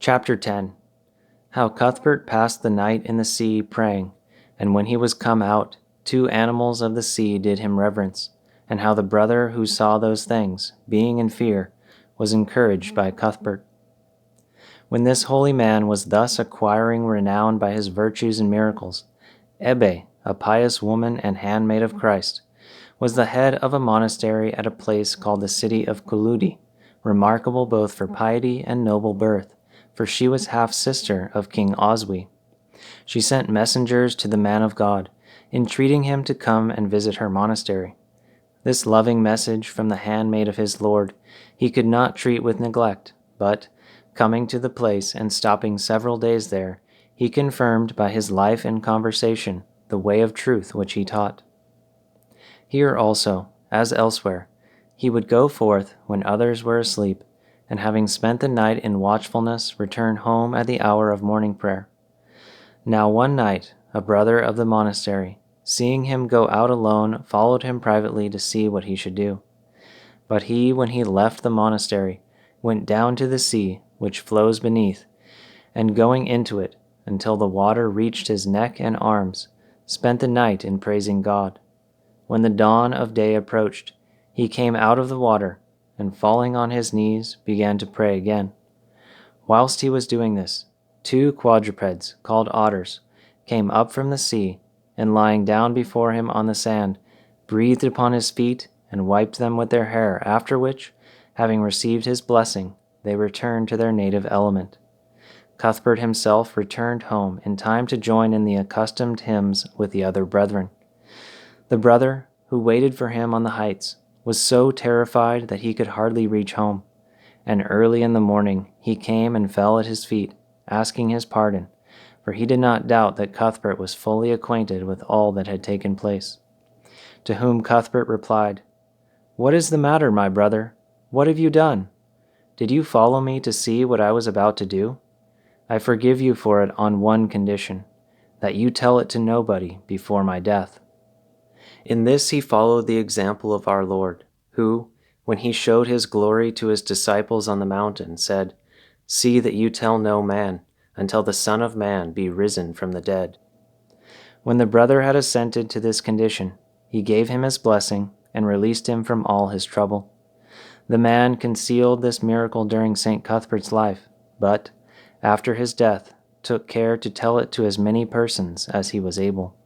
Chapter 10. How Cuthbert passed the night in the sea praying, and when he was come out, 2 animals of the sea did him reverence, and how the brother who saw those things, being in fear, was encouraged by Cuthbert. When this holy man was thus acquiring renown by his virtues and miracles, Bede, a pious woman and handmaid of Christ, was the head of a monastery at a place called the city of Culudi, remarkable both for piety and noble birth, for she was half-sister of King Oswy. She sent messengers to the man of God, entreating him to come and visit her monastery. This loving message from the handmaid of his Lord he could not treat with neglect, but, coming to the place and stopping several days there, he confirmed by his life and conversation the way of truth which he taught. Here also, as elsewhere, he would go forth when others were asleep, and having spent the night in watchfulness, return home at the hour of morning prayer. Now one night a brother of the monastery, seeing him go out alone, followed him privately to see what he should do. But he, when he left the monastery, went down to the sea, which flows beneath, and going into it, until the water reached his neck and arms, spent the night in praising God. When the dawn of day approached, he came out of the water, and falling on his knees, began to pray again. Whilst he was doing this, 2 quadrupeds, called Otters, came up from the sea, and lying down before him on the sand, breathed upon his feet and wiped them with their hair, after which, having received his blessing, they returned to their native element. Cuthbert himself returned home in time to join in the accustomed hymns with the other brethren. The brother, who waited for him on the heights, was so terrified that he could hardly reach home, and early in the morning he came and fell at his feet, asking his pardon, for he did not doubt that Cuthbert was fully acquainted with all that had taken place. To whom Cuthbert replied, "What is the matter, my brother? What have you done? Did you follow me to see what I was about to do? I forgive you for it on one condition, that you tell it to nobody before my death." In this he followed the example of our Lord, who, when he showed his glory to his disciples on the mountain, said, "See that you tell no man, until the Son of Man be risen from the dead." When the brother had assented to this condition, he gave him his blessing and released him from all his trouble. The man concealed this miracle during St. Cuthbert's life, but, after his death, took care to tell it to as many persons as he was able.